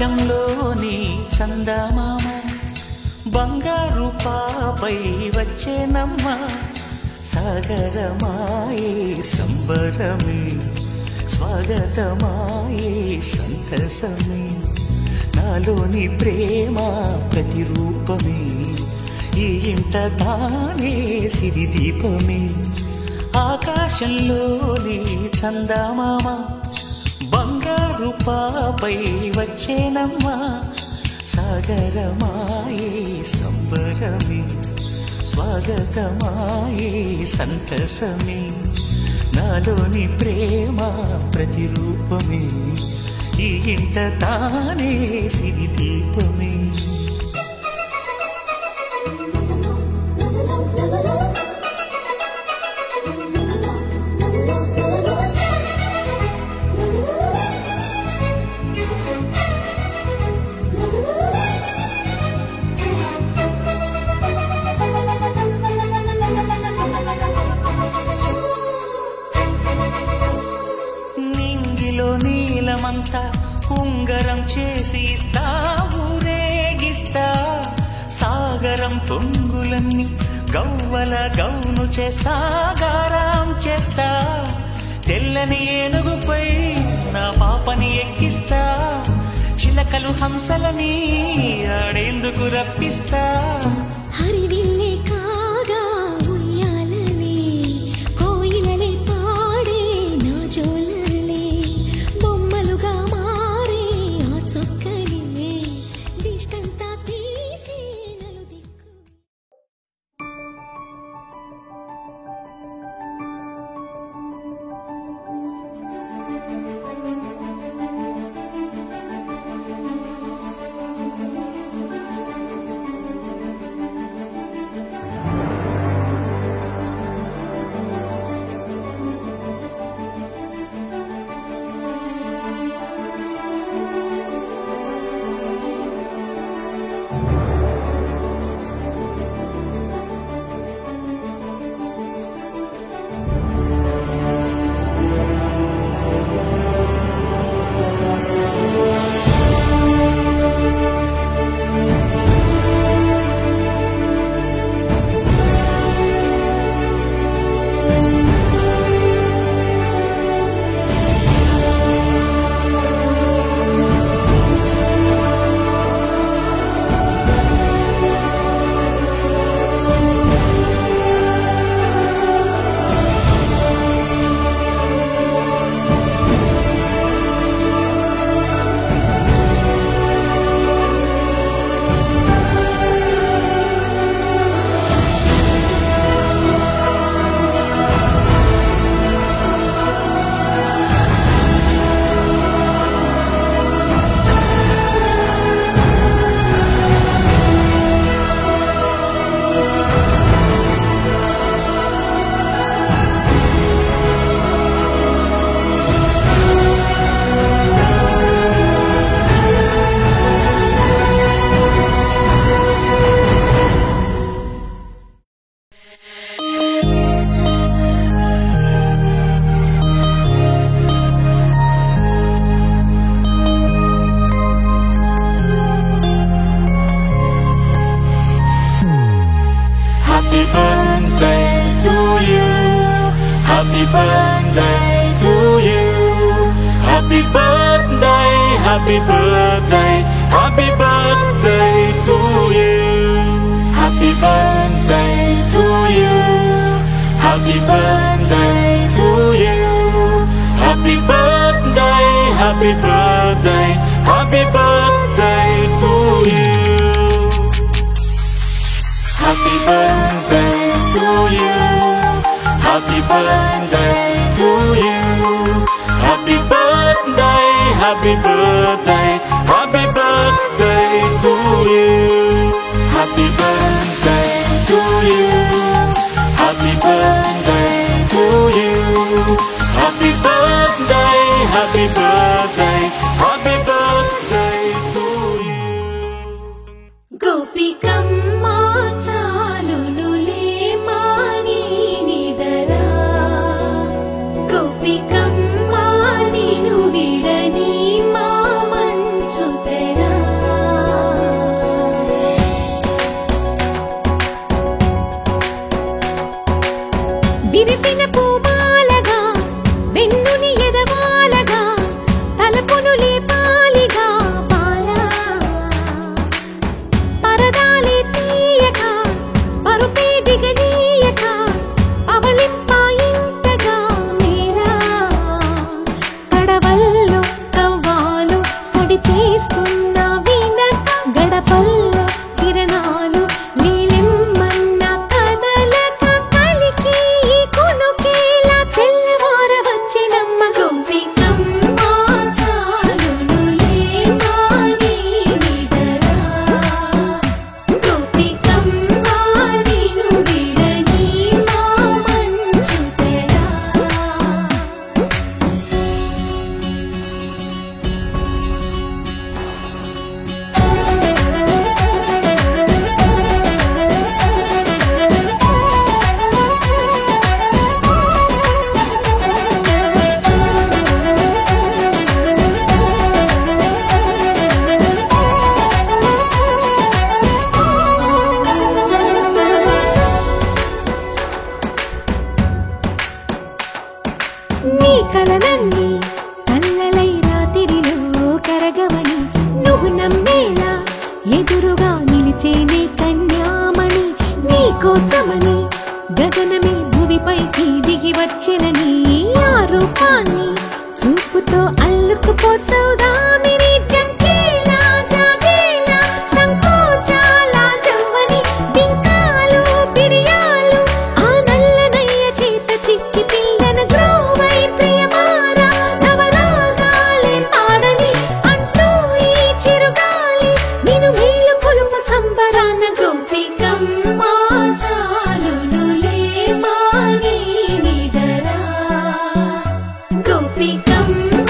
ఆకాశంలోని చందమామ బంగారు పాపై వచ్చేనమ్మ సాగరమాయే సంబరమే స్వాగతమాయే సంతసమే నాలోని ప్రేమ ప్రతిరూపమే ఈ ఇంట తానే సిరిదీపమే ఆకాశంలోని చందమామ బంగారు పాపై వచ్చేనమ్మా సాగరమాయే సంబరమే స్వాగతమాయే సంతసమే నాలోని ప్రేమ ప్రతిరూపమే ఈ ఇంట తానే సిరిదీపమే నీలమంతా ఉంగరం చేసి ఇస్తా ఊరేగిస్తా సాగరం పొంగులన్నీ గవ్వల గౌను చేస్తా గారాం చేస్తా తెల్లని ఏనుగుపై నా పాపని ఎక్కిస్తా చిలకలు హంసలని ఆడేందుకు రప్పిస్తా హరివిల్లే కాగా ఉయ్యాలలే కోయిలలే పాడే నా జోలలే బొమ్మలుగా మారే ఆ చొక్కలే దిష్టంతా తీసి నలుదిక్కు Happy birthday to you. Happy birthday, happy birthday, happy birthday to you. Happy birthday to you. Happy birthday to you. Happy birthday, happy birthday, happy birthday to you. Happy birthday to you. Happy birthday to you. Happy birthday, happy birthday, happy birthday to you. Happy birthday to you. Happy birthday to you. Happy birthday, happy birthday, happy birthday to you. గోపికమ్మ చాలునులే మాని నిదరా గోపికమ్మ నిను విడని మా మంచు తెర పూజించినని ఆ రూపాన్ని చూపుతో అల్లుకుపోసౌదామిని జంకేలా జాగేలా సంకోచాల జవ్వని బింకాలు బిరియాలు ఆ నల్లనయ్య చేత చిక్కి పిల్లన గ్రోవై ప్రియమారా నవరాగాలే పాడని అంటూ ఈ చిరుగాలి నిన్ను మేలు కొలుపు సంబరాన గోపికమ్మ చాలునులే మాని నిదరా గోపికమ్మ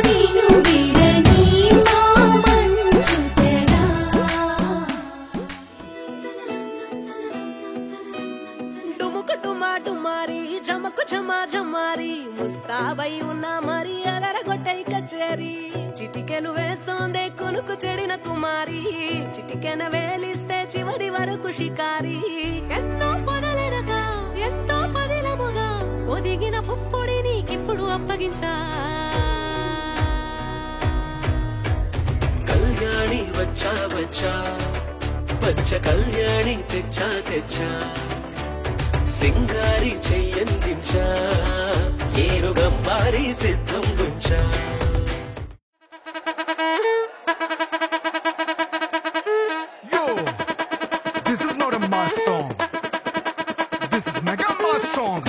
నిన్ను విడని మా మంచు తెరా డుముకు డుమా డుమారి జమకు ఝమా ఝమారి ముస్తాబై ఉన్నా మరి అలరగొట్టై కచేరి చిటికెలు వేస్తోందే కొనుకు చెడిన కుమారి చిటికెన వేలిస్తే చివరి వరకు షికారి ఎన్నో పొదలెనగా ఎంతో పదిలముగా ఒదిగిన పుప్పొడి నీకిప్పుడు అప్పగించా కళ్యాణి వచ్చా వచ్చా పచ్చ కళ్యాణి తెచ్చా తెచ్చా సింగారి చెయ్యందించా ఏనుగంబారి సిద్ధం గుంచా Yo, this is not a mass song. This is mega mass song.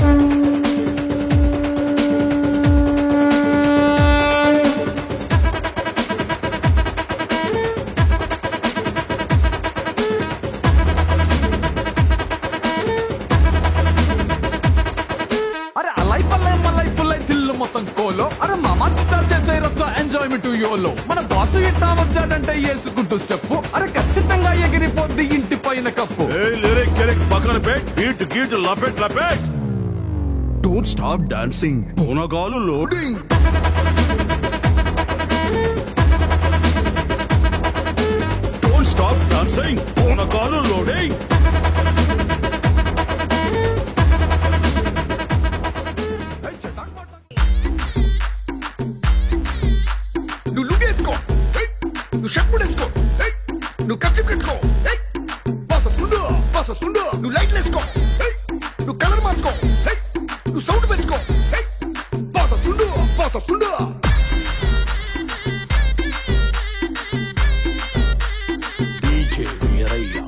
అరే అలై పల్లై మలై పుల్లై దిల్లు మొత్తం కోలో అరే మామా స్టార్ట్ చేసే రచ్చ ఎంజాయ్మెంట్ యోలో మన బాసు ఇట్టా వచ్చాడంటే వేసుకుంటూ స్టెప్ అరే ఖచ్చితంగా ఎగిరిపోద్ది ఇంటి పైన కప్పు లిరిక్ పక్కన పెట్ బీట్ గీట్ లపెట్ లపెట్ Don't stop dancing. పూనగాలు లోడింగ్ డోంట్ స్టాప్ డాన్సింగ్ పూనగాలు లోడింగ్ నువ్వు లుగేసుకో నువ్వు షర్ట్ పడేసుకో నువ్వు కచ్చి పెట్టుకో బాస్ వస్తుండు నువ్వు లైట్లు వేసుకో నువ్వు కలర్ మార్చుకో నువ్వు సౌండ్ పెంచుకో బాస్ వస్తుండు డీజే వీరయ్య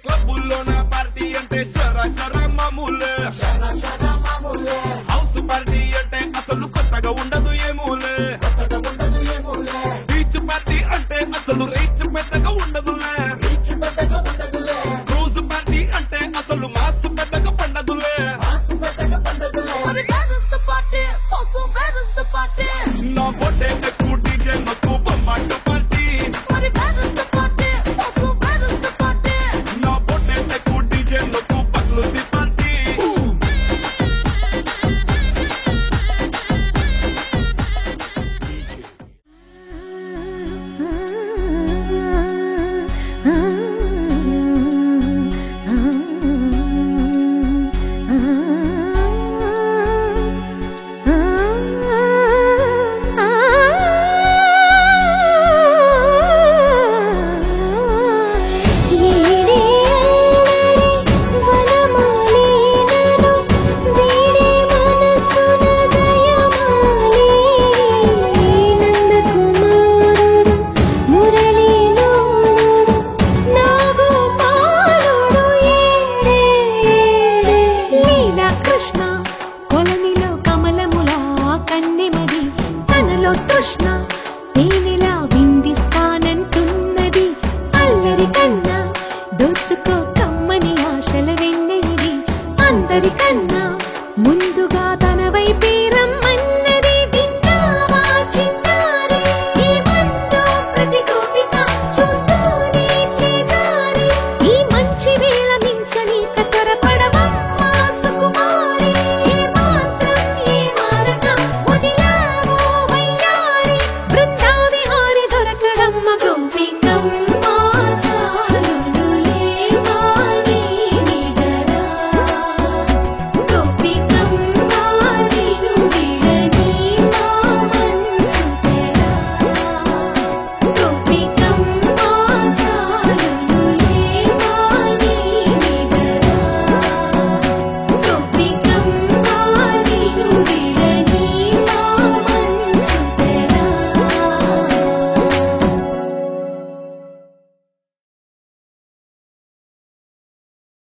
క్లబ్బుల్లోన పార్టీ అంటే షరా షరా మామూలే హౌస్ పార్టీ అంటే అసలు కొత్తగా ఉండదు ఏమూలే బీచ్ పార్టీ అంటే అసలు రీచ్ పెద్దగా ఉండదులే క్రూజ్ పార్టీ అంటే అసలు మాస్ పెద్దగా పండదులే మరి that is the party also that is the party నా బొట్టే ఎక్కువ డీజే నాకు బొమ్మాట పార్టీ మరి that is the party also that is the party నా బొట్టే ఎక్కువ డీజే నాకు పక్లుది పార్టీ కృష్ణ తేనెలా విందిస్తానంటున్నది అల్లరి కన్నా దోచుకో కమ్మని ఆశల వెన్నెలిది అందరికన్నా ముందుగా